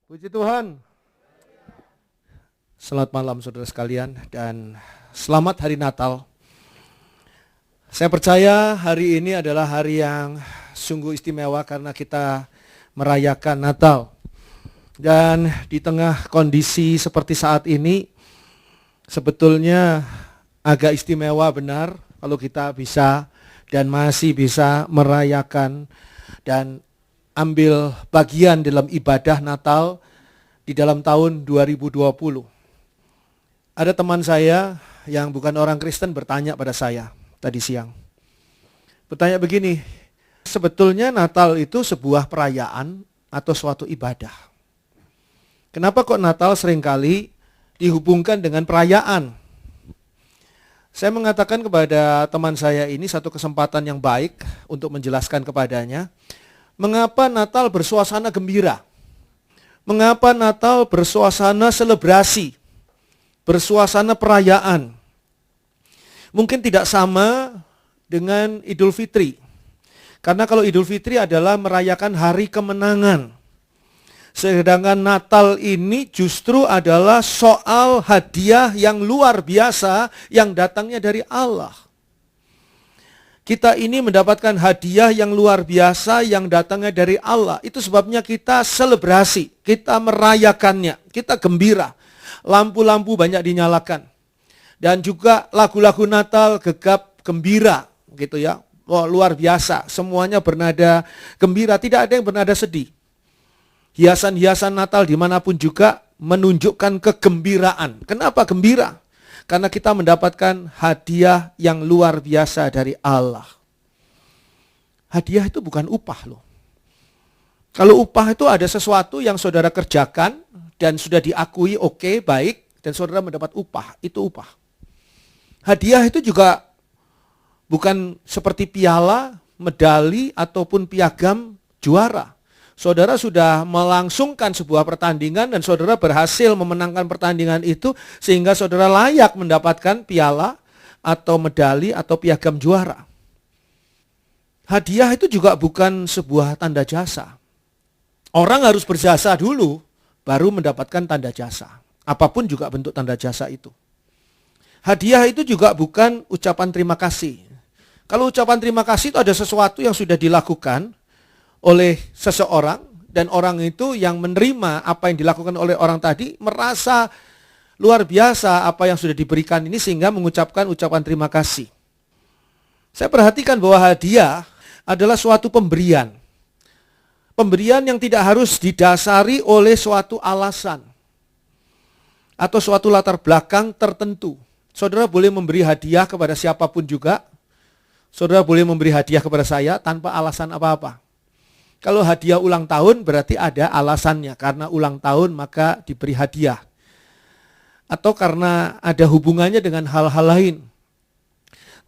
Puji Tuhan. Selamat malam saudara sekalian dan selamat hari Natal. Saya percaya hari ini adalah hari yang sungguh istimewa karena kita merayakan Natal. Dan di tengah kondisi seperti saat ini sebetulnya agak istimewa benar kalau kita bisa dan masih bisa merayakan dan ambil bagian dalam ibadah Natal di dalam tahun 2020. Ada teman saya yang bukan orang Kristen bertanya pada saya tadi siang. Bertanya begini, sebetulnya Natal itu sebuah perayaan atau suatu ibadah? Kenapa kok Natal seringkali dihubungkan dengan perayaan? Saya mengatakan kepada teman saya ini satu kesempatan yang baik untuk menjelaskan kepadanya, mengapa Natal bersuasana gembira? Mengapa Natal bersuasana selebrasi? Bersuasana perayaan? Mungkin tidak sama dengan Idul Fitri. Karena kalau Idul Fitri adalah merayakan hari kemenangan. Sedangkan Natal ini justru adalah soal hadiah yang luar biasa yang datangnya dari Allah. Kita ini mendapatkan hadiah yang luar biasa yang datangnya dari Allah. Itu sebabnya kita selebrasi, kita merayakannya, kita gembira. Lampu-lampu banyak dinyalakan. Dan juga lagu-lagu Natal gegap gembira gitu ya. Wah, luar biasa, semuanya bernada gembira, tidak ada yang bernada sedih. Hiasan-hiasan Natal dimanapun juga menunjukkan kegembiraan. Kenapa gembira? Karena kita mendapatkan hadiah yang luar biasa dari Allah. Hadiah itu bukan upah loh. Kalau upah itu ada sesuatu yang saudara kerjakan dan sudah diakui oke, baik, dan saudara mendapat upah, itu upah. Hadiah itu juga bukan seperti piala, medali, ataupun piagam juara. Saudara sudah melangsungkan sebuah pertandingan dan saudara berhasil memenangkan pertandingan itu sehingga saudara layak mendapatkan piala atau medali atau piagam juara. Hadiah itu juga bukan sebuah tanda jasa. Orang harus berjasa dulu baru mendapatkan tanda jasa. Apapun juga bentuk tanda jasa itu. Hadiah itu juga bukan ucapan terima kasih. Kalau ucapan terima kasih itu ada sesuatu yang sudah dilakukan oleh seseorang dan orang itu yang menerima apa yang dilakukan oleh orang tadi merasa luar biasa apa yang sudah diberikan ini sehingga mengucapkan ucapan terima kasih. Saya perhatikan bahwa hadiah adalah suatu pemberian. Pemberian yang tidak harus didasari oleh suatu alasan atau suatu latar belakang tertentu. Saudara boleh memberi hadiah kepada siapapun juga. Saudara boleh memberi hadiah kepada saya tanpa alasan apa-apa. Kalau hadiah ulang tahun berarti ada alasannya. Karena ulang tahun maka diberi hadiah. Atau karena ada hubungannya dengan hal-hal lain.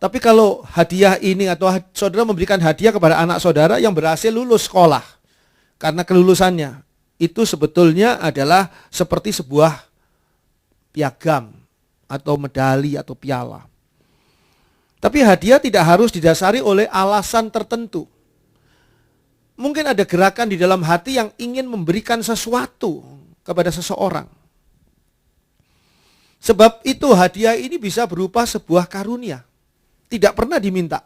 Tapi kalau hadiah ini atau saudara memberikan hadiah kepada anak saudara yang berhasil lulus sekolah. Karena kelulusannya. Itu sebetulnya adalah seperti sebuah piagam atau medali atau piala. Tapi hadiah tidak harus didasari oleh alasan tertentu. Mungkin ada gerakan di dalam hati yang ingin memberikan sesuatu kepada seseorang. Sebab itu hadiah ini bisa berupa sebuah karunia. Tidak pernah diminta.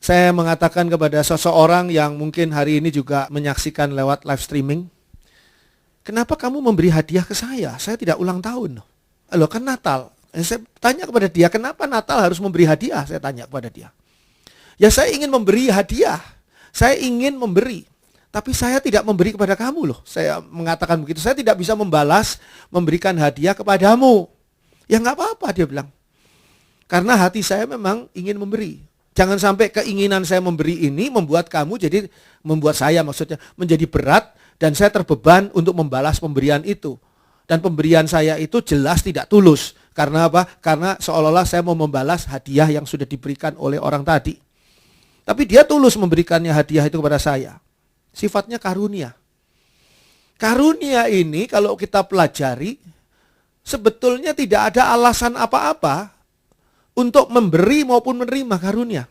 Saya mengatakan kepada seseorang yang mungkin hari ini juga menyaksikan lewat live streaming. Kenapa kamu memberi hadiah ke saya? Saya tidak ulang tahun. Loh kan Natal. Saya tanya kepada dia, kenapa Natal harus memberi hadiah? Saya tanya kepada dia. Ya saya ingin memberi hadiah. Saya ingin memberi, tapi saya tidak memberi kepada kamu loh. Saya mengatakan begitu, saya tidak bisa membalas, memberikan hadiah kepadamu. Ya nggak apa-apa dia bilang. Karena hati saya memang ingin memberi. Jangan sampai keinginan saya memberi ini membuat kamu membuat saya maksudnya menjadi berat dan saya terbeban untuk membalas pemberian itu. Dan pemberian saya itu jelas tidak tulus. Karena apa? Karena seolah-olah saya mau membalas hadiah yang sudah diberikan oleh orang tadi. Tapi dia tulus memberikannya hadiah itu kepada saya. Sifatnya karunia. Karunia ini kalau kita pelajari, sebetulnya tidak ada alasan apa-apa untuk memberi maupun menerima karunia.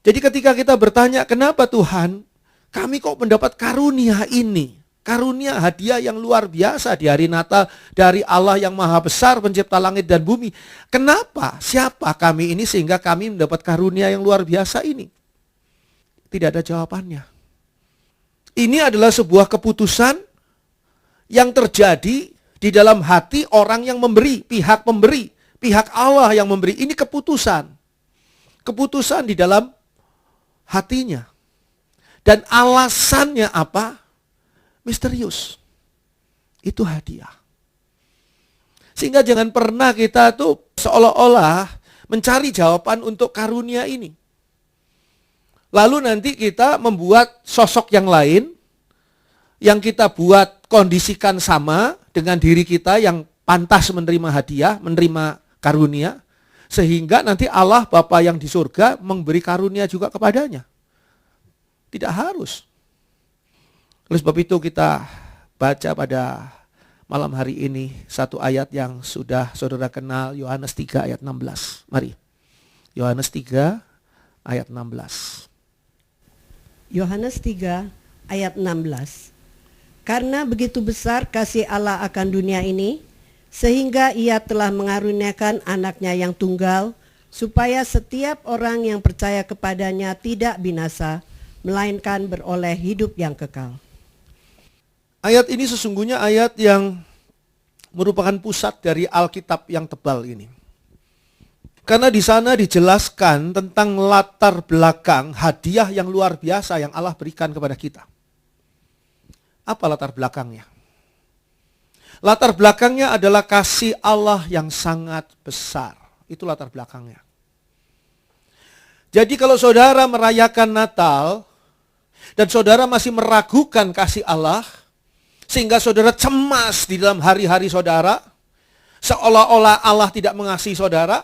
Jadi ketika kita bertanya, kenapa Tuhan kami kok mendapat karunia ini. Karunia hadiah yang luar biasa di hari Natal dari Allah yang maha besar pencipta langit dan bumi. Kenapa? Siapa kami ini sehingga kami mendapat karunia yang luar biasa ini? Tidak ada jawabannya. Ini adalah sebuah keputusan yang terjadi di dalam hati orang yang memberi, pihak Allah yang memberi. Ini keputusan. Keputusan di dalam hatinya. Dan alasannya apa? Misterius. Itu hadiah. Sehingga jangan pernah kita tuh seolah-olah mencari jawaban untuk karunia ini. Lalu nanti kita membuat sosok yang lain, yang kita buat kondisikan sama dengan diri kita yang pantas menerima hadiah, menerima karunia, sehingga nanti Allah Bapa yang di surga memberi karunia juga kepadanya. Tidak harus. Oleh sebab itu kita baca pada malam hari ini satu ayat yang sudah saudara kenal, Yohanes 3 ayat 16. Mari. Yohanes 3 ayat 16. Yohanes 3 ayat 16. Karena begitu besar kasih Allah akan dunia ini, sehingga ia telah mengaruniakan anaknya yang tunggal, supaya setiap orang yang percaya kepadanya tidak binasa, melainkan beroleh hidup yang kekal. Ayat ini sesungguhnya ayat yang merupakan pusat dari Alkitab yang tebal ini. Karena di sana dijelaskan tentang latar belakang hadiah yang luar biasa yang Allah berikan kepada kita. Apa latar belakangnya? Latar belakangnya adalah kasih Allah yang sangat besar. Itu latar belakangnya. Jadi kalau saudara merayakan Natal dan saudara masih meragukan kasih Allah, sehingga saudara cemas di dalam hari-hari saudara, seolah-olah Allah tidak mengasihi saudara,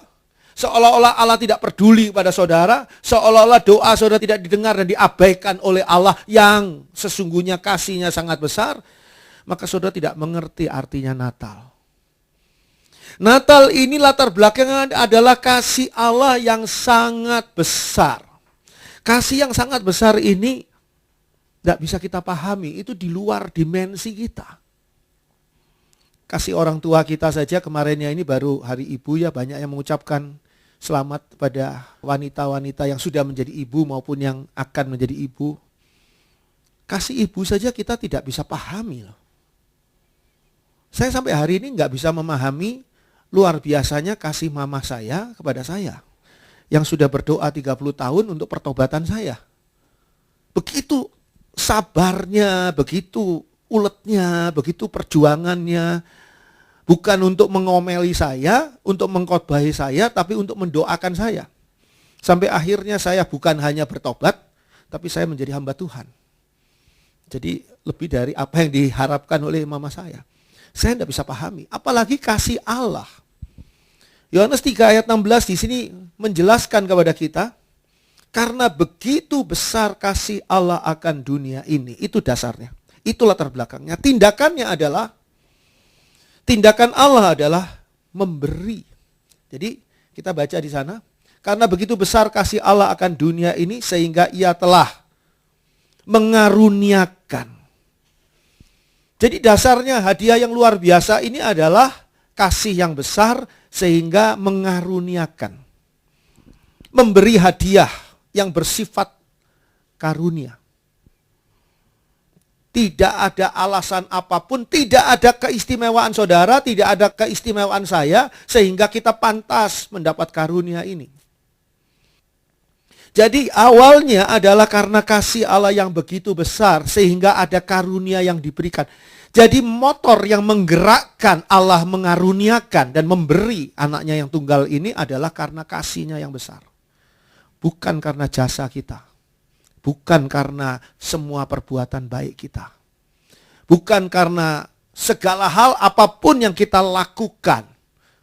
seolah-olah Allah tidak peduli pada saudara, seolah-olah doa saudara tidak didengar dan diabaikan oleh Allah yang sesungguhnya kasihnya sangat besar, maka saudara tidak mengerti artinya Natal. Natal ini latar belakangnya adalah kasih Allah yang sangat besar. Kasih yang sangat besar ini tidak bisa kita pahami, itu di luar dimensi kita. Kasih orang tua kita saja kemarinnya ini baru hari ibu ya, banyak yang mengucapkan selamat pada wanita-wanita yang sudah menjadi ibu maupun yang akan menjadi ibu. Kasih ibu saja kita tidak bisa pahami loh. Saya sampai hari ini nggak bisa memahami luar biasanya kasih mama saya kepada saya yang sudah berdoa 30 tahun untuk pertobatan saya. Begitu sabarnya, begitu uletnya, begitu perjuangannya. Bukan untuk mengomeli saya, untuk mengkhotbahi saya, tapi untuk mendoakan saya. Sampai akhirnya saya bukan hanya bertobat, tapi saya menjadi hamba Tuhan. Jadi lebih dari apa yang diharapkan oleh mama saya. Saya tidak bisa pahami, apalagi kasih Allah. Yohanes 3 ayat 16 di sini menjelaskan kepada kita, karena begitu besar kasih Allah akan dunia ini. Itu dasarnya. Itu latar belakangnya. Tindakan Allah adalah memberi. Jadi kita baca di sana. Karena begitu besar kasih Allah akan dunia ini sehingga ia telah mengaruniakan. Jadi dasarnya hadiah yang luar biasa ini adalah kasih yang besar sehingga mengaruniakan. Memberi hadiah yang bersifat karunia. Tidak ada alasan apapun, tidak ada keistimewaan saudara, tidak ada keistimewaan saya, sehingga kita pantas mendapat karunia ini. Jadi awalnya adalah karena kasih Allah yang begitu besar, sehingga ada karunia yang diberikan. Jadi motor yang menggerakkan Allah mengaruniakan dan memberi anaknya yang tunggal ini adalah karena kasihnya yang besar. Bukan karena jasa kita. Bukan karena semua perbuatan baik kita. Bukan karena segala hal apapun yang kita lakukan.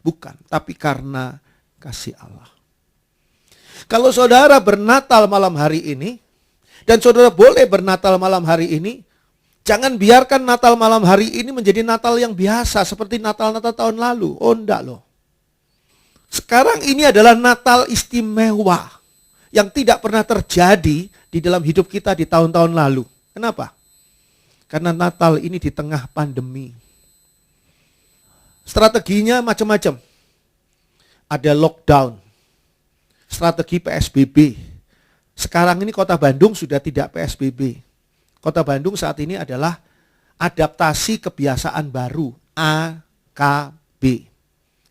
Bukan, tapi karena kasih Allah. Kalau saudara bernatal malam hari ini, dan saudara boleh bernatal malam hari ini, jangan biarkan Natal malam hari ini menjadi Natal yang biasa seperti Natal-Natal tahun lalu. Oh enggak loh. Sekarang ini adalah Natal istimewa yang tidak pernah terjadi di dalam hidup kita di tahun-tahun lalu. Kenapa? Karena Natal ini di tengah pandemi. Strateginya macam-macam. Ada lockdown, strategi PSBB. Sekarang ini Kota Bandung sudah tidak PSBB. Kota Bandung saat ini adalah adaptasi kebiasaan baru, AKB.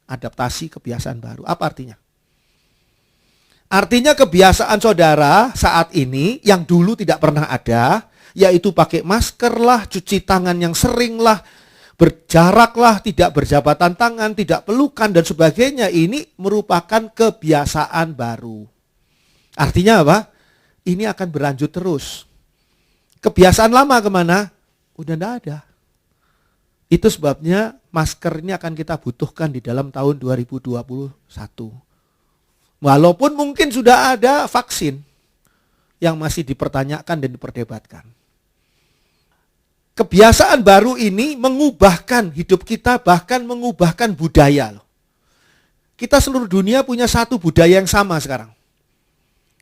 Adaptasi kebiasaan baru. Apa artinya? Artinya kebiasaan saudara saat ini yang dulu tidak pernah ada, yaitu pakai masker lah, cuci tangan yang sering lah, berjarak lah, tidak berjabatan tangan, tidak pelukan dan sebagainya. Ini merupakan kebiasaan baru. Artinya apa? Ini akan berlanjut terus. Kebiasaan lama kemana? Udah enggak ada. Itu sebabnya masker ini akan kita butuhkan di dalam tahun 2021. Walaupun mungkin sudah ada vaksin yang masih dipertanyakan dan diperdebatkan. Kebiasaan baru ini mengubahkan hidup kita, bahkan mengubahkan budaya. Kita seluruh dunia punya satu budaya yang sama sekarang.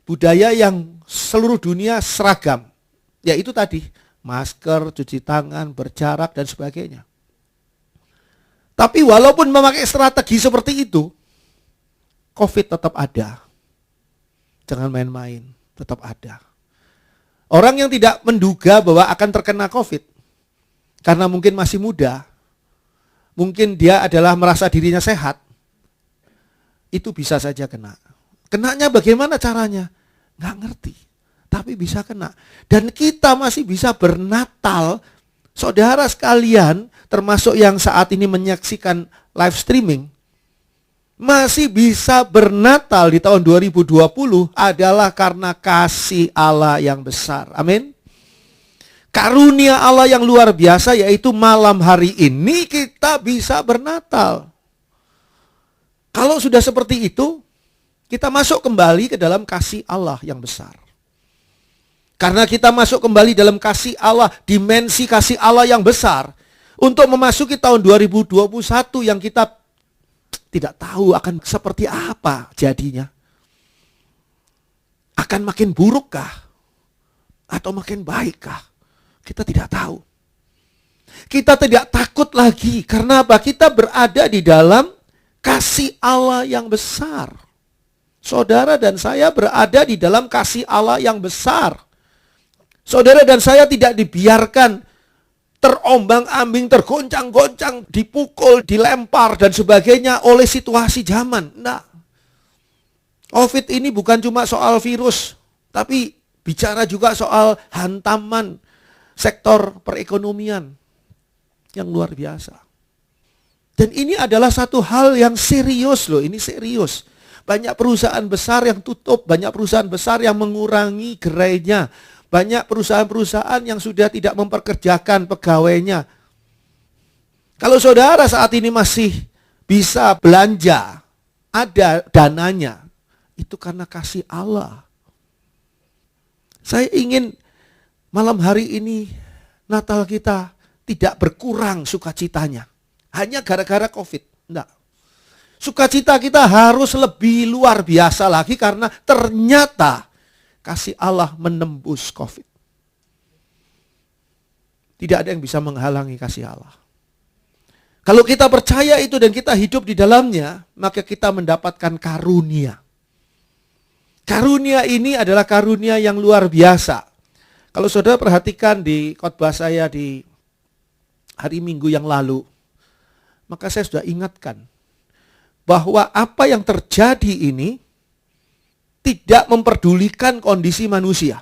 Budaya yang seluruh dunia seragam. Yaitu tadi, masker, cuci tangan, berjarak dan sebagainya. Tapi walaupun memakai strategi seperti itu, COVID tetap ada. Jangan main-main, tetap ada. Orang yang tidak menduga bahwa akan terkena COVID, karena mungkin masih muda, mungkin dia adalah merasa dirinya sehat, itu bisa saja kena. Kenanya bagaimana caranya? Nggak ngerti, tapi bisa kena. Dan kita masih bisa bernatal, saudara sekalian, termasuk yang saat ini menyaksikan live streaming, masih bisa bernatal di tahun 2020 adalah karena kasih Allah yang besar. Amin. Karunia Allah yang luar biasa, yaitu malam hari ini kita bisa bernatal. Kalau sudah seperti itu, kita masuk kembali ke dalam kasih Allah yang besar. Karena kita masuk kembali dalam kasih Allah, dimensi kasih Allah yang besar, untuk memasuki tahun 2021 yang kita tidak tahu akan seperti apa jadinya. Akan makin burukkah? Atau makin baikkah? Kita tidak tahu. Kita tidak takut lagi. Karena apa? Kita berada di dalam kasih Allah yang besar. Saudara dan saya berada di dalam kasih Allah yang besar. Saudara dan saya tidak dibiarkan terombang-ambing, tergoncang-goncang, dipukul, dilempar dan sebagainya oleh situasi zaman. Nah, COVID ini bukan cuma soal virus, tapi bicara juga soal hantaman sektor perekonomian yang luar biasa. Dan ini adalah satu hal yang serius loh, ini serius. Banyak perusahaan besar yang tutup, banyak perusahaan besar yang mengurangi gerainya. Banyak perusahaan-perusahaan yang sudah tidak memperkerjakan pegawainya. Kalau saudara saat ini masih bisa belanja, ada dananya, itu karena kasih Allah. Saya ingin malam hari ini Natal kita tidak berkurang sukacitanya. Hanya gara-gara COVID. Enggak. Sukacita kita harus lebih luar biasa lagi karena ternyata kasih Allah menembus COVID. Tidak ada yang bisa menghalangi kasih Allah. Kalau kita percaya itu dan kita hidup di dalamnya, maka kita mendapatkan karunia. Karunia ini adalah karunia yang luar biasa. Kalau saudara perhatikan di khotbah saya di hari Minggu yang lalu, maka saya sudah ingatkan bahwa apa yang terjadi ini tidak memperdulikan kondisi manusia.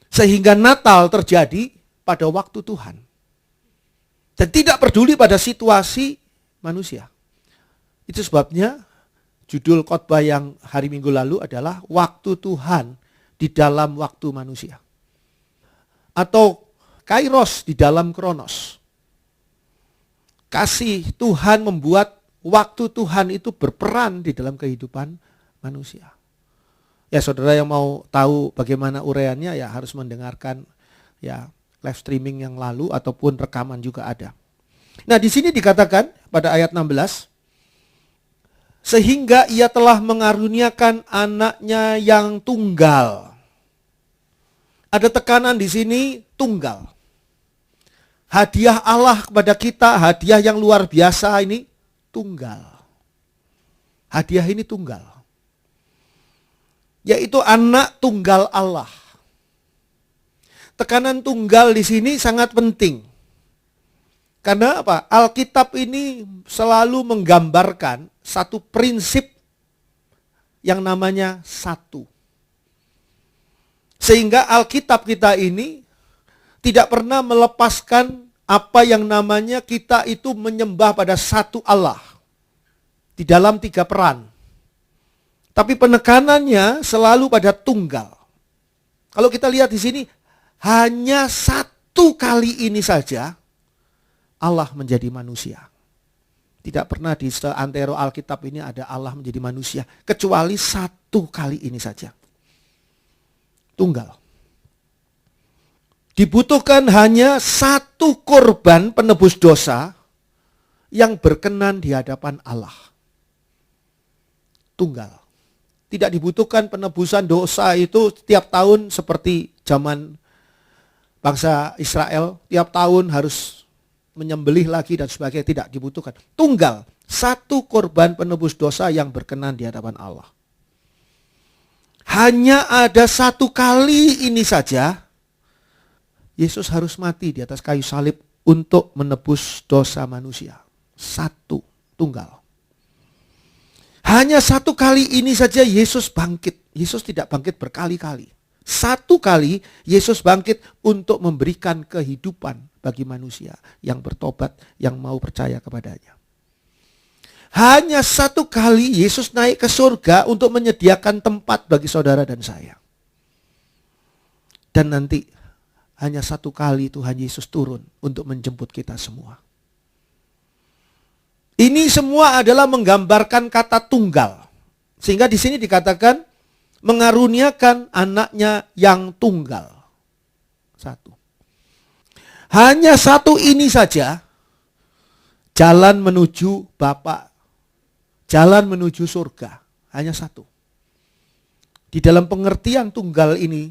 Sehingga Natal terjadi pada waktu Tuhan. Dan tidak peduli pada situasi manusia. Itu sebabnya judul khotbah yang hari Minggu lalu adalah waktu Tuhan di dalam waktu manusia. Atau kairos di dalam kronos. Kasih Tuhan membuat waktu Tuhan itu berperan di dalam kehidupan manusia. Ya, saudara yang mau tahu bagaimana uraiannya ya harus mendengarkan ya live streaming yang lalu ataupun rekaman juga ada. Nah, di sini dikatakan pada ayat 16, sehingga ia telah mengaruniakan anaknya yang tunggal. Ada tekanan di sini, tunggal. Hadiah Allah kepada kita, hadiah yang luar biasa ini tunggal. Hadiah ini tunggal. Yaitu anak tunggal Allah. Tekanan tunggal di sini sangat penting. Karena apa? Alkitab ini selalu menggambarkan satu prinsip yang namanya satu. Sehingga Alkitab kita ini tidak pernah melepaskan apa yang namanya kita itu menyembah pada satu Allah. Di dalam 3 peran. Tapi penekanannya selalu pada tunggal. Kalau kita lihat di sini, hanya satu kali ini saja Allah menjadi manusia. Tidak pernah di seantero Alkitab ini ada Allah menjadi manusia. Kecuali satu kali ini saja. Tunggal. Dibutuhkan hanya satu korban penebus dosa yang berkenan di hadapan Allah. Tunggal. Tidak dibutuhkan penebusan dosa itu tiap tahun seperti zaman bangsa Israel. Tiap tahun harus menyembelih lagi dan sebagainya. Tidak dibutuhkan. Tunggal. Satu korban penebus dosa yang berkenan di hadapan Allah. Hanya ada satu kali ini saja Yesus harus mati di atas kayu salib untuk menebus dosa manusia. Satu, tunggal. Hanya satu kali ini saja Yesus bangkit. Yesus tidak bangkit berkali-kali. Satu kali Yesus bangkit untuk memberikan kehidupan bagi manusia yang bertobat, yang mau percaya kepadanya. Hanya satu kali Yesus naik ke surga untuk menyediakan tempat bagi saudara dan saya. Dan nanti hanya satu kali Tuhan Yesus turun untuk menjemput kita semua. Ini semua adalah menggambarkan kata tunggal. Sehingga di sini dikatakan mengaruniakan anaknya yang tunggal. Satu. Hanya satu ini saja jalan menuju Bapa. Jalan menuju surga. Hanya satu. Di dalam pengertian tunggal ini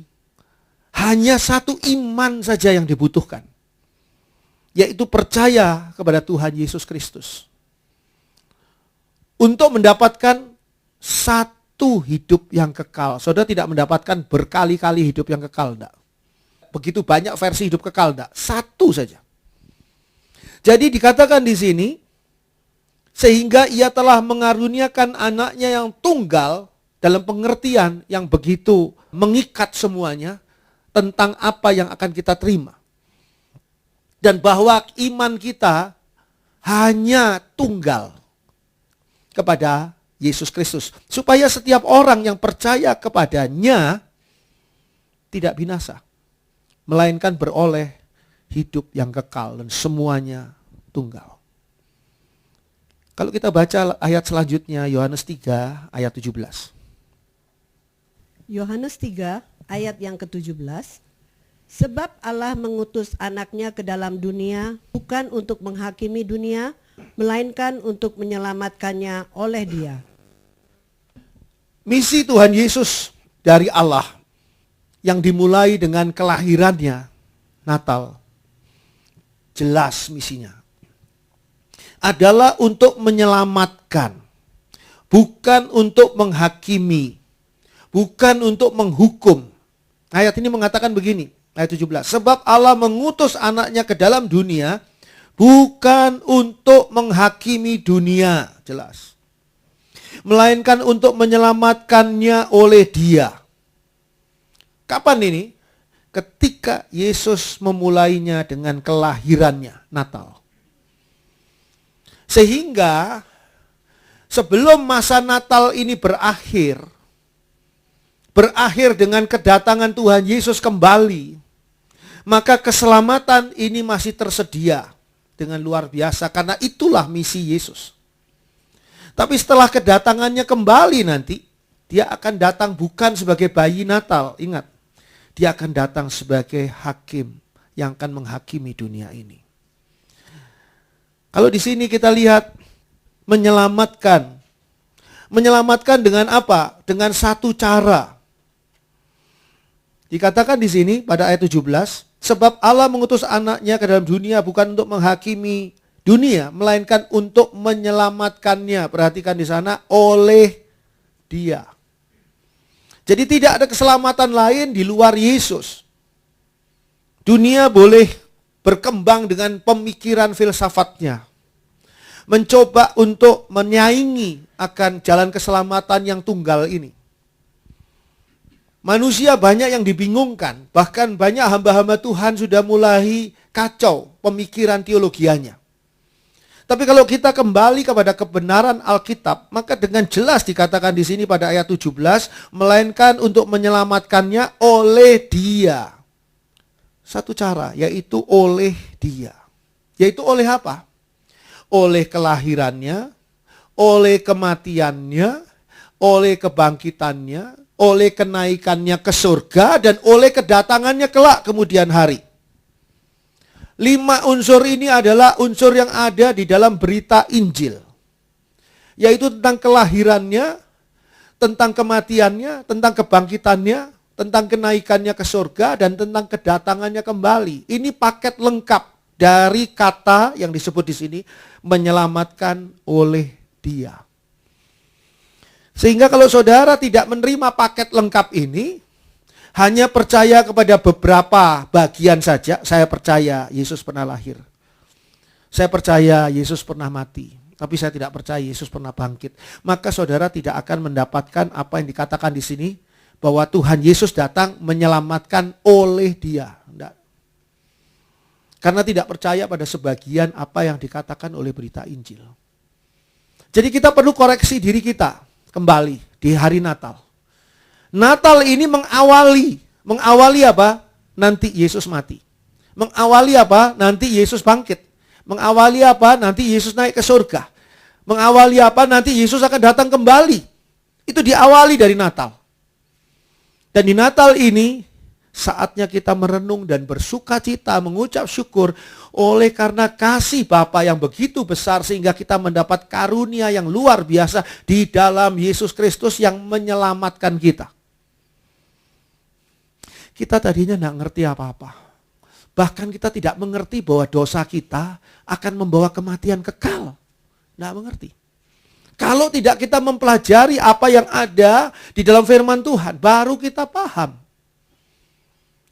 hanya satu iman saja yang dibutuhkan. Yaitu percaya kepada Tuhan Yesus Kristus. Untuk mendapatkan satu hidup yang kekal. Saudara tidak mendapatkan berkali-kali hidup yang kekal. Enggak. Begitu banyak versi hidup kekal. Enggak. Satu saja. Jadi dikatakan di sini. Sehingga ia telah mengaruniakan anaknya yang tunggal. Dalam pengertian yang begitu mengikat semuanya. Tentang apa yang akan kita terima. Dan bahwa iman kita hanya tunggal kepada Yesus Kristus. Supaya setiap orang yang percaya kepadanya tidak binasa. Melainkan beroleh hidup yang kekal dan semuanya tunggal. Kalau kita baca ayat selanjutnya, Yohanes 3 ayat 17. Yohanes 3 ayat yang ke-17. Sebab Allah mengutus anaknya ke dalam dunia bukan untuk menghakimi dunia, melainkan untuk menyelamatkannya oleh Dia. Misi Tuhan Yesus dari Allah yang dimulai dengan kelahirannya, Natal, jelas misinya. Adalah untuk menyelamatkan, bukan untuk menghakimi, bukan untuk menghukum. Ayat ini mengatakan begini, ayat 17. Sebab Allah mengutus anaknya ke dalam dunia bukan untuk menghakimi dunia, jelas. Melainkan untuk menyelamatkannya oleh Dia. Kapan ini? Ketika Yesus memulainya dengan kelahirannya, Natal. Sehingga sebelum masa Natal ini berakhir dengan kedatangan Tuhan Yesus kembali, maka keselamatan ini masih tersedia dengan luar biasa karena itulah misi Yesus. Tapi setelah kedatangannya kembali nanti, dia akan datang bukan sebagai bayi Natal, ingat. Dia akan datang sebagai hakim yang akan menghakimi dunia ini. Kalau di sini kita lihat menyelamatkan. Menyelamatkan dengan apa? Dengan satu cara. Dikatakan di sini pada ayat 17, sebab Allah mengutus anaknya ke dalam dunia bukan untuk menghakimi dunia, melainkan untuk menyelamatkannya. Perhatikan di sana, oleh Dia. Jadi tidak ada keselamatan lain di luar Yesus. Dunia boleh berkembang dengan pemikiran filsafatnya, mencoba untuk menyaingi akan jalan keselamatan yang tunggal ini. Manusia banyak yang dibingungkan, bahkan banyak hamba-hamba Tuhan sudah mulai kacau pemikiran teologianya. Tapi kalau kita kembali kepada kebenaran Alkitab, maka dengan jelas dikatakan di sini pada ayat 17, melainkan untuk menyelamatkannya oleh Dia. Satu cara, yaitu oleh Dia. Yaitu oleh apa? Oleh kelahirannya, oleh kematiannya, oleh kebangkitannya, oleh kenaikannya ke surga, dan oleh kedatangannya kelak kemudian hari. 5 unsur ini adalah unsur yang ada di dalam berita Injil. Yaitu tentang kelahirannya, tentang kematiannya, tentang kebangkitannya, tentang kenaikannya ke surga, dan tentang kedatangannya kembali. Ini paket lengkap dari kata yang disebut di sini, menyelamatkan oleh Dia. Sehingga kalau saudara tidak menerima paket lengkap ini, hanya percaya kepada beberapa bagian saja, saya percaya Yesus pernah lahir, saya percaya Yesus pernah mati, tapi saya tidak percaya Yesus pernah bangkit, maka saudara tidak akan mendapatkan apa yang dikatakan di sini, bahwa Tuhan Yesus datang menyelamatkan oleh Dia. Tidak. Karena tidak percaya pada sebagian apa yang dikatakan oleh berita Injil. Jadi kita perlu koreksi diri kita kembali di hari Natal. Natal ini mengawali apa? Nanti Yesus mati. Mengawali apa? Nanti Yesus bangkit. Mengawali apa? Nanti Yesus naik ke surga. Mengawali apa? Nanti Yesus akan datang kembali. Itu diawali dari Natal. Dan di Natal ini saatnya kita merenung dan bersuka cita, mengucap syukur oleh karena kasih Bapa yang begitu besar, sehingga kita mendapat karunia yang luar biasa di dalam Yesus Kristus yang menyelamatkan kita. Kita tadinya tidak ngerti apa-apa. Bahkan kita tidak mengerti bahwa dosa kita akan membawa kematian kekal. Tidak mengerti. Kalau tidak kita mempelajari apa yang ada di dalam firman Tuhan, baru kita paham.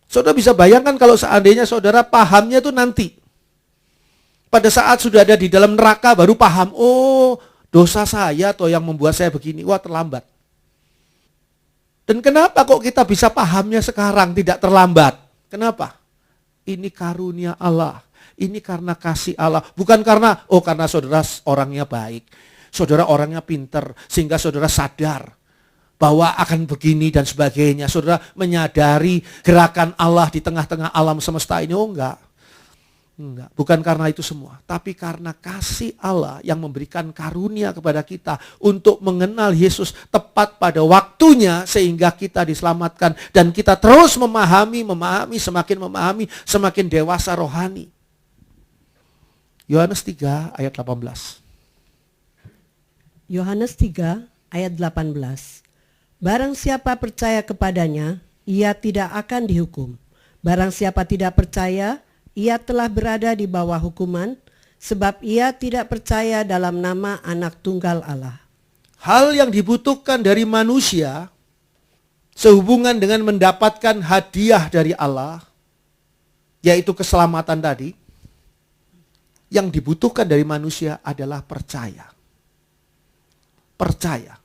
Saudara bisa bayangkan kalau seandainya saudara pahamnya itu nanti. Pada saat sudah ada di dalam neraka baru paham, oh dosa saya toh yang membuat saya begini, wah terlambat. Dan kenapa kok kita bisa pahamnya sekarang, tidak terlambat? Kenapa? Ini karunia Allah, ini karena kasih Allah. Bukan karena, karena saudara orangnya baik, saudara orangnya pinter, sehingga saudara sadar bahwa akan begini dan sebagainya. Saudara menyadari gerakan Allah di tengah-tengah alam semesta ini. Oh enggak. Bukan karena itu semua. Tapi karena kasih Allah yang memberikan karunia kepada kita untuk mengenal Yesus tepat pada waktunya, sehingga kita diselamatkan. Dan kita terus memahami, semakin dewasa rohani. Yohanes 3 ayat 18. Yohanes 3 ayat 18. Barang siapa percaya kepadanya, ia tidak akan dihukum. Barang siapa tidak percaya, ia telah berada di bawah hukuman, sebab ia tidak percaya dalam nama Anak Tunggal Allah. Hal yang dibutuhkan dari manusia sehubungan dengan mendapatkan hadiah dari Allah, yaitu keselamatan tadi, yang dibutuhkan dari manusia adalah percaya. Percaya.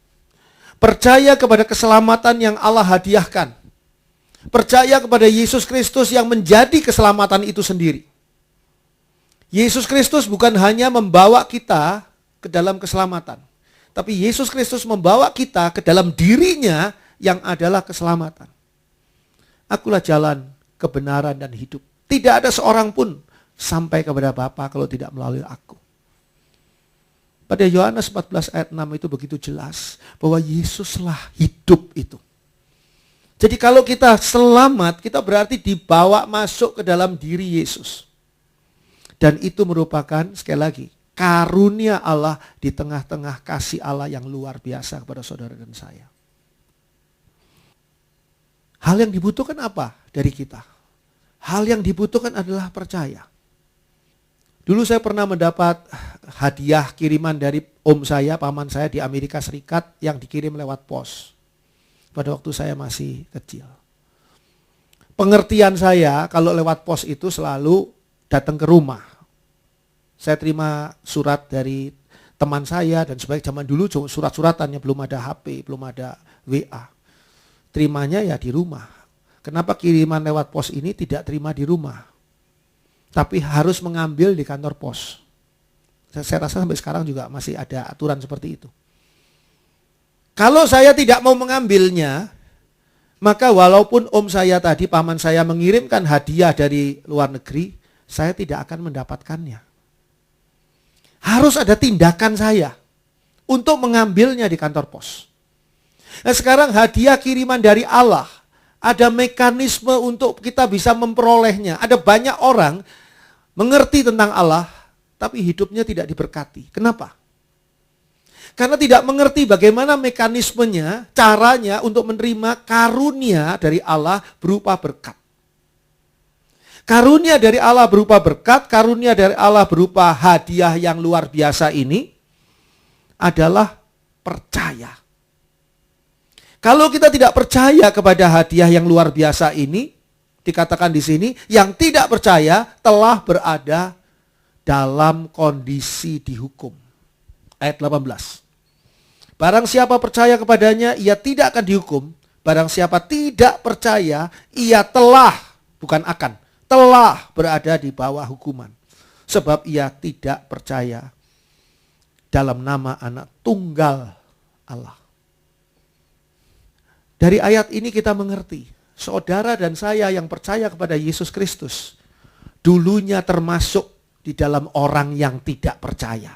Percaya kepada keselamatan yang Allah hadiahkan. Percaya kepada Yesus Kristus yang menjadi keselamatan itu sendiri. Yesus Kristus bukan hanya membawa kita ke dalam keselamatan, tapi Yesus Kristus membawa kita ke dalam dirinya yang adalah keselamatan. Akulah jalan, kebenaran, dan hidup. Tidak ada seorang pun sampai kepada Bapa kalau tidak melalui aku. Pada Yohanes 14 ayat 6 itu begitu jelas bahwa Yesuslah hidup itu. Jadi kalau kita selamat, kita berarti dibawa masuk ke dalam diri Yesus. Dan itu merupakan, sekali lagi, karunia Allah di tengah-tengah kasih Allah yang luar biasa kepada saudara dan saya. Hal yang dibutuhkan apa dari kita? Hal yang dibutuhkan adalah percaya. Dulu saya pernah mendapat hadiah kiriman dari om saya, paman saya di Amerika Serikat yang dikirim lewat pos. Pada waktu saya masih kecil. Pengertian saya kalau lewat pos itu selalu datang ke rumah. Saya terima surat dari teman saya dan sebaik zaman dulu surat-suratannya, belum ada HP, belum ada WA. Terimanya ya di rumah. Kenapa kiriman lewat pos ini tidak terima di rumah? Tapi harus mengambil di kantor pos. Saya rasa sampai sekarang juga masih ada aturan seperti itu. Kalau saya tidak mau mengambilnya, maka walaupun om saya tadi, paman saya mengirimkan hadiah dari luar negeri, saya tidak akan mendapatkannya. Harus ada tindakan saya untuk mengambilnya di kantor pos. Nah sekarang hadiah kiriman dari Allah, ada mekanisme untuk kita bisa memperolehnya. Ada banyak orang mengerti tentang Allah, tapi hidupnya tidak diberkati. Kenapa? Karena tidak mengerti bagaimana mekanismenya, caranya untuk menerima karunia dari Allah berupa berkat. Karunia dari Allah berupa berkat, karunia dari Allah berupa hadiah yang luar biasa ini adalah percaya. Kalau kita tidak percaya kepada hadiah yang luar biasa ini, dikatakan di sini, yang tidak percaya telah berada dalam kondisi dihukum. Ayat 18. Barang siapa percaya kepadanya, ia tidak akan dihukum. Barang siapa tidak percaya, ia telah, bukan akan, telah berada di bawah hukuman. Sebab ia tidak percaya dalam nama anak tunggal Allah. Dari ayat ini kita mengerti, saudara dan saya yang percaya kepada Yesus Kristus, dulunya termasuk di dalam orang yang tidak percaya.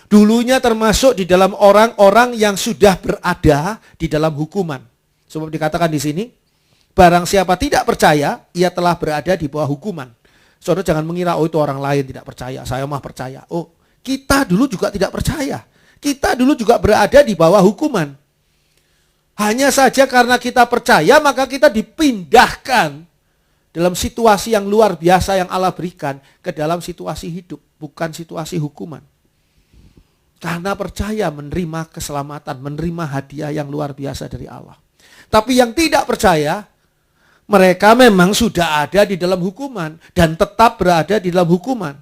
Dulunya termasuk di dalam orang-orang yang sudah berada di dalam hukuman. Sebab dikatakan di sini, barang siapa tidak percaya, ia telah berada di bawah hukuman. Saudara jangan mengira, oh itu orang lain tidak percaya, saya mah percaya. Oh, kita dulu juga tidak percaya. Kita dulu juga berada di bawah hukuman. Hanya saja karena kita percaya, maka kita dipindahkan dalam situasi yang luar biasa yang Allah berikan ke dalam situasi hidup, bukan situasi hukuman. Karena percaya menerima keselamatan, menerima hadiah yang luar biasa dari Allah. Tapi yang tidak percaya, mereka memang sudah ada di dalam hukuman dan tetap berada di dalam hukuman.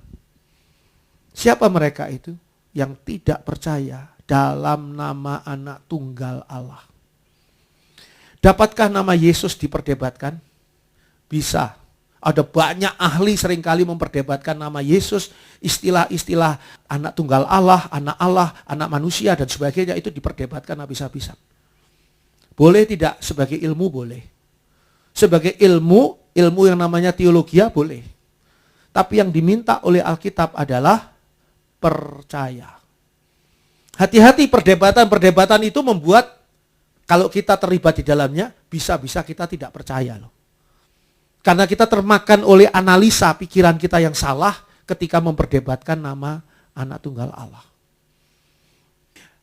Siapa mereka itu? Yang tidak percaya dalam nama anak tunggal Allah. Dapatkah nama Yesus diperdebatkan? Bisa. Ada banyak ahli seringkali memperdebatkan nama Yesus, istilah-istilah anak tunggal Allah, anak manusia dan sebagainya itu diperdebatkan habis-habisan. Boleh tidak? Sebagai ilmu boleh. Sebagai ilmu yang namanya teologi boleh. Tapi yang diminta oleh Alkitab adalah percaya. Hati-hati perdebatan-perdebatan itu membuat kalau kita terlibat di dalamnya, bisa-bisa kita tidak percaya loh. Karena kita termakan oleh analisa pikiran kita yang salah ketika memperdebatkan nama anak tunggal Allah.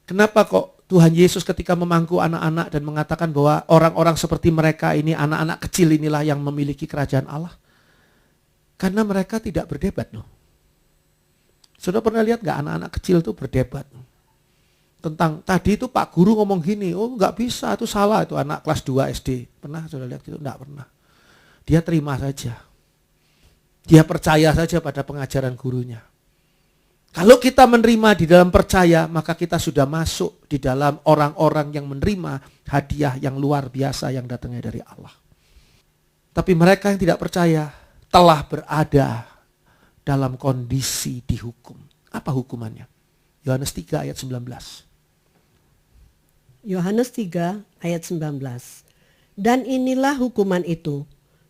Kenapa kok Tuhan Yesus ketika memangku anak-anak dan mengatakan bahwa orang-orang seperti mereka ini, anak-anak kecil inilah yang memiliki kerajaan Allah? Karena mereka tidak berdebat loh. Saudara pernah lihat gak anak-anak kecil itu berdebat? Tentang tadi itu Pak Guru ngomong gini, oh gak bisa, itu salah, itu anak kelas 2 SD. Pernah saudara lihat itu? Enggak pernah. Dia terima saja. Dia percaya saja pada pengajaran gurunya. Kalau kita menerima di dalam percaya, maka kita sudah masuk di dalam orang-orang yang menerima hadiah yang luar biasa yang datangnya dari Allah. Tapi mereka yang tidak percaya telah berada dalam kondisi dihukum. Apa hukumannya? Yohanes 3 ayat 19. Yohanes 3 ayat 19. Dan inilah hukuman itu.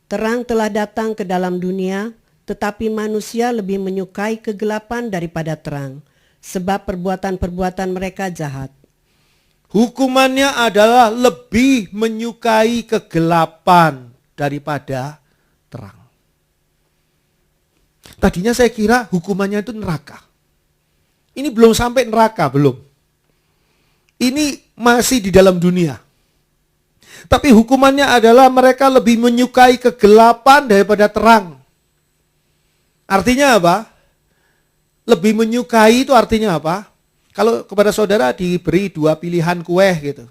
Terang telah datang ke dalam dunia, tetapi manusia lebih menyukai kegelapan daripada terang, sebab perbuatan-perbuatan mereka jahat. Hukumannya adalah lebih menyukai kegelapan daripada terang. Tadinya saya kira hukumannya itu neraka. Ini belum sampai neraka, belum. Ini masih di dalam dunia. Tapi hukumannya adalah mereka lebih menyukai kegelapan daripada terang. Artinya apa? Lebih menyukai itu artinya apa? Kalau kepada saudara diberi 2 pilihan kue gitu.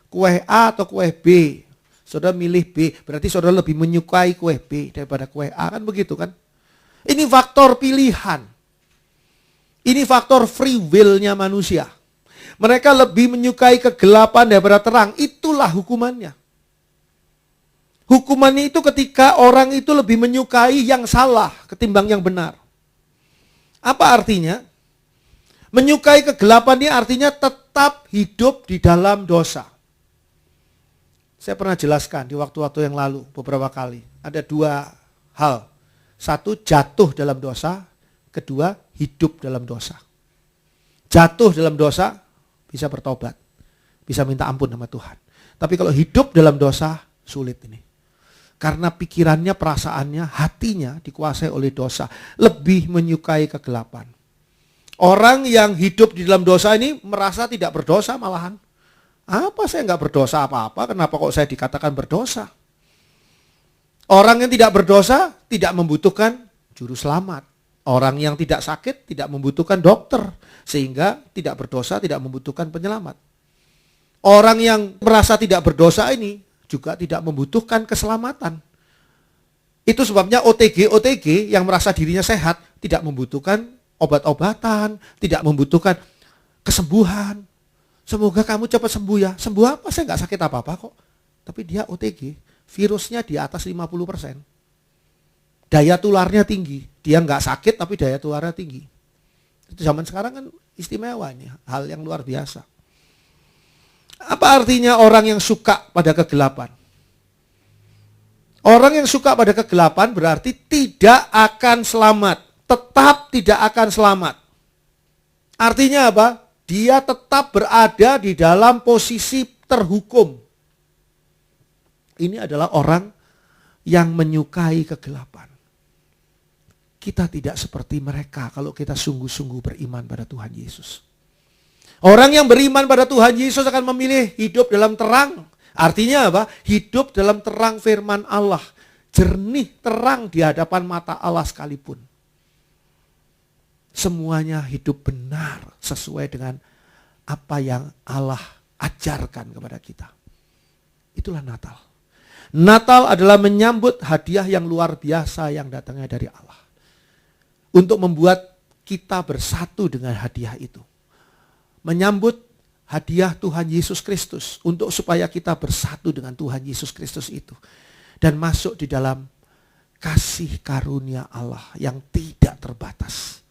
Kue A atau kue B. Saudara milih B, berarti saudara lebih menyukai kue B daripada kue A, kan begitu kan? Ini faktor pilihan. Ini faktor free will-nya manusia. Mereka lebih menyukai kegelapan daripada terang. Itulah hukumannya. Hukumannya itu ketika orang itu lebih menyukai yang salah ketimbang yang benar. Apa artinya? Menyukai kegelapan ini artinya tetap hidup di dalam dosa. Saya pernah jelaskan di waktu-waktu yang lalu beberapa kali. Ada 2 hal. 1, jatuh dalam dosa. 2, hidup dalam dosa. Jatuh dalam dosa bisa bertobat. Bisa minta ampun sama Tuhan. Tapi kalau hidup dalam dosa sulit ini. Karena pikirannya, perasaannya, hatinya dikuasai oleh dosa. Lebih menyukai kegelapan. Orang yang hidup di dalam dosa ini merasa tidak berdosa malahan. Apa saya nggak berdosa apa-apa, kenapa kok saya dikatakan berdosa? Orang yang tidak berdosa tidak membutuhkan juru selamat. Orang yang tidak sakit tidak membutuhkan dokter. Sehingga tidak berdosa tidak membutuhkan penyelamat. Orang yang merasa tidak berdosa ini juga tidak membutuhkan keselamatan. Itu sebabnya OTG yang merasa dirinya sehat tidak membutuhkan obat-obatan, tidak membutuhkan kesembuhan. Semoga kamu cepat sembuh ya. Sembuh apa? Saya nggak sakit apa-apa kok. Tapi dia OTG, virusnya di atas 50%. Daya tularnya tinggi. Dia nggak sakit tapi daya tularnya tinggi. Itu zaman sekarang kan istimewanya, hal yang luar biasa. Apa artinya orang yang suka pada kegelapan? Orang yang suka pada kegelapan berarti tidak akan selamat. Tetap tidak akan selamat. Artinya apa? Dia tetap berada di dalam posisi terhukum. Ini adalah orang yang menyukai kegelapan. Kita tidak seperti mereka kalau kita sungguh-sungguh beriman pada Tuhan Yesus. Orang yang beriman pada Tuhan Yesus akan memilih hidup dalam terang. Artinya apa? Hidup dalam terang firman Allah. Jernih terang di hadapan mata Allah sekalipun. Semuanya hidup benar sesuai dengan apa yang Allah ajarkan kepada kita. Itulah Natal. Natal adalah menyambut hadiah yang luar biasa yang datangnya dari Allah. Untuk membuat kita bersatu dengan hadiah itu. Menyambut hadiah Tuhan Yesus Kristus. Untuk supaya kita bersatu dengan Tuhan Yesus Kristus itu. Dan masuk di dalam kasih karunia Allah yang tidak terbatas.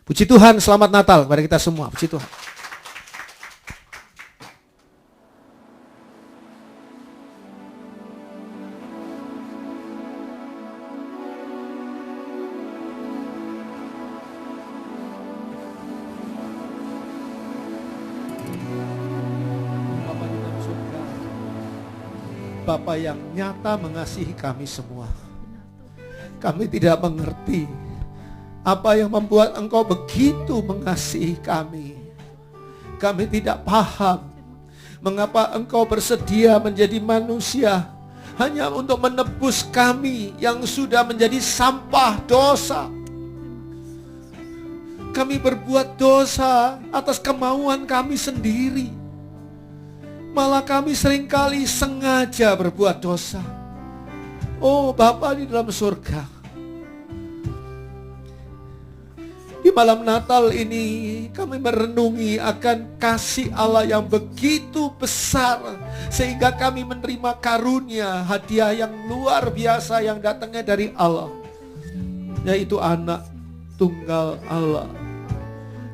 Puji Tuhan, selamat Natal kepada kita semua. Puji Tuhan. Bapa yang nyata mengasihi kami semua. Kami tidak mengerti apa yang membuat Engkau begitu mengasihi kami. Kami tidak paham mengapa Engkau bersedia menjadi manusia hanya untuk menebus kami yang sudah menjadi sampah dosa. Kami berbuat dosa atas kemauan kami sendiri. Malah kami seringkali sengaja berbuat dosa. Oh Bapa di dalam surga, di malam Natal ini kami merenungi akan kasih Allah yang begitu besar, sehingga kami menerima karunia, hadiah yang luar biasa yang datangnya dari Allah, yaitu anak tunggal Allah.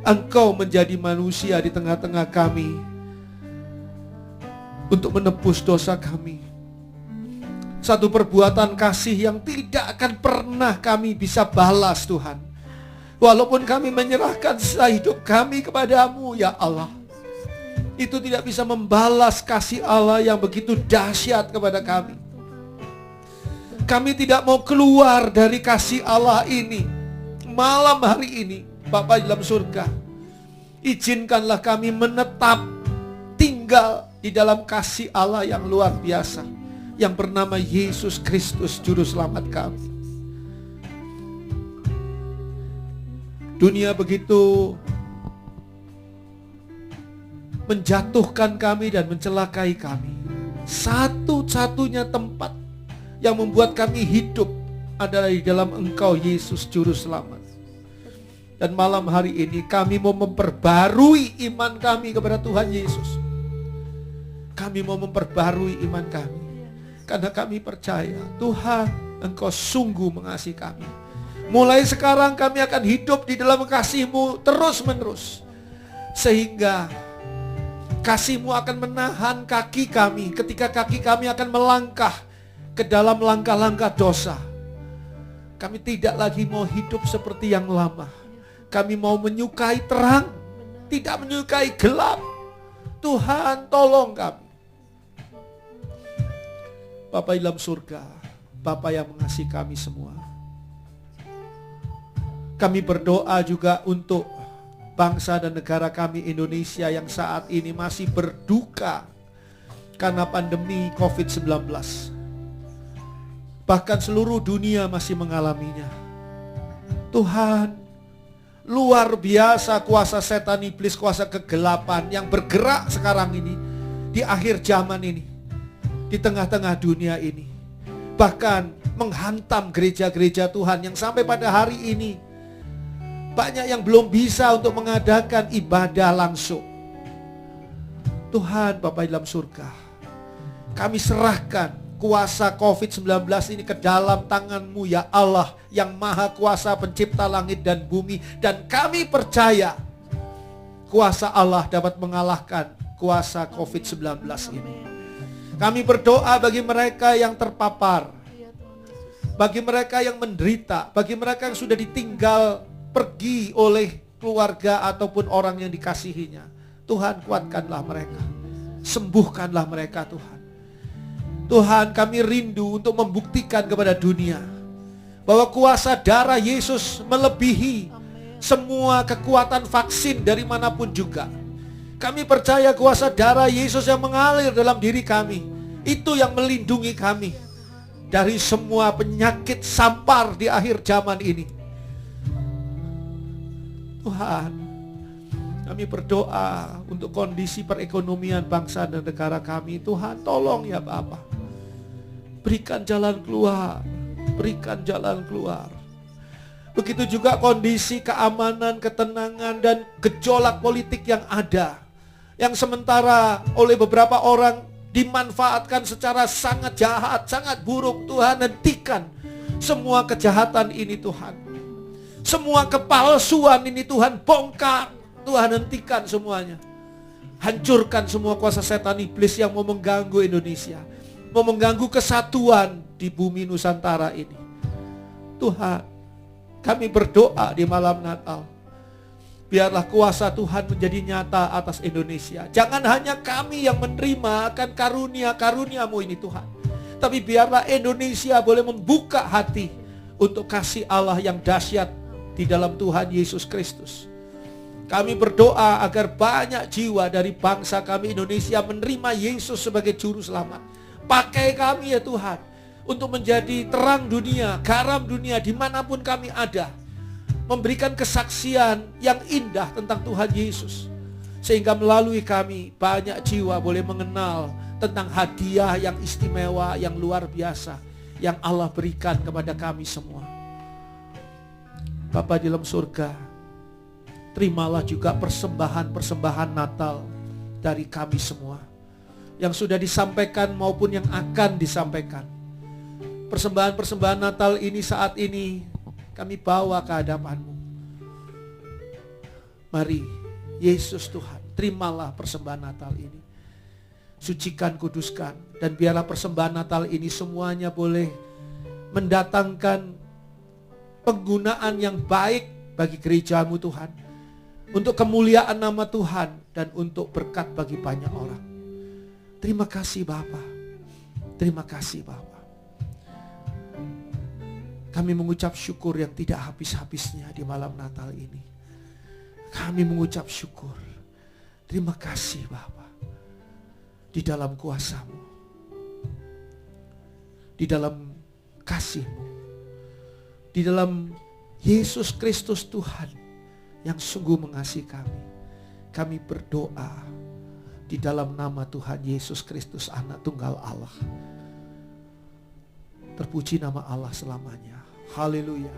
Engkau menjadi manusia di tengah-tengah kami untuk menebus dosa kami. Satu perbuatan kasih yang tidak akan pernah kami bisa balas Tuhan. Walaupun kami menyerahkan sisa hidup kami kepadamu ya Allah, itu tidak bisa membalas kasih Allah yang begitu dahsyat kepada kami. Kami tidak mau keluar dari kasih Allah ini. Malam hari ini Bapa di dalam surga, izinkanlah kami menetap tinggal di dalam kasih Allah yang luar biasa, yang bernama Yesus Kristus Juru Selamat kami. Dunia begitu menjatuhkan kami dan mencelakai kami. Satu-satunya tempat yang membuat kami hidup adalah di dalam Engkau Yesus Juru Selamat. Dan malam hari ini kami mau memperbarui iman kami kepada Tuhan Yesus. Kami mau memperbarui iman kami, karena kami percaya Tuhan, Engkau sungguh mengasihi kami. Mulai sekarang kami akan hidup di dalam kasih-Mu terus menerus, sehingga kasih-Mu akan menahan kaki kami ketika kaki kami akan melangkah ke dalam langkah-langkah dosa. Kami tidak lagi mau hidup seperti yang lama. Kami mau menyukai terang, tidak menyukai gelap. Tuhan, tolong kami. Bapa di dalam surga, Bapa yang mengasihi kami semua, kami berdoa juga untuk bangsa dan negara kami Indonesia yang saat ini masih berduka karena pandemi COVID-19. Bahkan seluruh dunia masih mengalaminya. Tuhan, luar biasa kuasa setan iblis, kuasa kegelapan yang bergerak sekarang ini, di akhir zaman ini, di tengah-tengah dunia ini. Bahkan menghantam gereja-gereja Tuhan yang sampai pada hari ini banyak yang belum bisa untuk mengadakan ibadah langsung. Tuhan, Bapa di dalam surga, kami serahkan kuasa COVID-19 ini ke dalam tangan-Mu ya Allah, yang maha kuasa pencipta langit dan bumi. Dan kami percaya kuasa Allah dapat mengalahkan kuasa COVID-19 ini. Kami berdoa bagi mereka yang terpapar, bagi mereka yang menderita, bagi mereka yang sudah ditinggal pergi oleh keluarga ataupun orang yang dikasihinya. Tuhan, kuatkanlah mereka, sembuhkanlah mereka Tuhan. Tuhan, kami rindu untuk membuktikan kepada dunia bahwa kuasa darah Yesus melebihi semua kekuatan vaksin dari manapun juga. Kami percaya kuasa darah Yesus yang mengalir dalam diri kami, itu yang melindungi kami dari semua penyakit sampar di akhir zaman ini. Tuhan, kami berdoa untuk kondisi perekonomian bangsa dan negara kami. Tuhan, tolong ya Bapa. Berikan jalan keluar, berikan jalan keluar. Begitu juga kondisi keamanan, ketenangan, dan gejolak politik yang ada, yang sementara oleh beberapa orang dimanfaatkan secara sangat jahat, sangat buruk. Tuhan, hentikan semua kejahatan ini Tuhan. Semua kepalsuan ini Tuhan, bongkar. Tuhan, hentikan semuanya. Hancurkan semua kuasa setan iblis yang mau mengganggu Indonesia, mau mengganggu kesatuan di bumi Nusantara ini. Tuhan, kami berdoa di malam Natal, biarlah kuasa Tuhan menjadi nyata atas Indonesia. Jangan hanya kami yang menerima akan karunia-karuniamu ini Tuhan, tapi biarlah Indonesia boleh membuka hati untuk kasih Allah yang dahsyat di dalam Tuhan Yesus Kristus. Kami berdoa agar banyak jiwa dari bangsa kami Indonesia menerima Yesus sebagai Juru Selamat. Pakai kami ya Tuhan, untuk menjadi terang dunia, garam dunia dimanapun kami ada. Memberikan kesaksian yang indah tentang Tuhan Yesus, sehingga melalui kami banyak jiwa boleh mengenal tentang hadiah yang istimewa, yang luar biasa, yang Allah berikan kepada kami semua. Bapa di dalam surga, terimalah juga persembahan-persembahan Natal dari kami semua, yang sudah disampaikan maupun yang akan disampaikan. Persembahan-persembahan Natal ini saat ini kami bawa ke hadapan-Mu. Mari Yesus Tuhan, terimalah persembahan Natal ini. Sucikan, kuduskan, dan biarlah persembahan Natal ini semuanya boleh mendatangkan penggunaan yang baik bagi gereja-Mu Tuhan, untuk kemuliaan nama Tuhan dan untuk berkat bagi banyak orang. Terima kasih Bapa. Terima kasih Bapa. Kami mengucap syukur yang tidak habis-habisnya di malam Natal ini. Kami mengucap syukur. Terima kasih Bapa. di dalam kuasa-Mu, di dalam kasih-Mu, di dalam Yesus Kristus Tuhan yang sungguh mengasihi kami. Kami berdoa di dalam nama Tuhan Yesus Kristus, Anak Tunggal Allah. Terpuji nama Allah selamanya. Haleluya.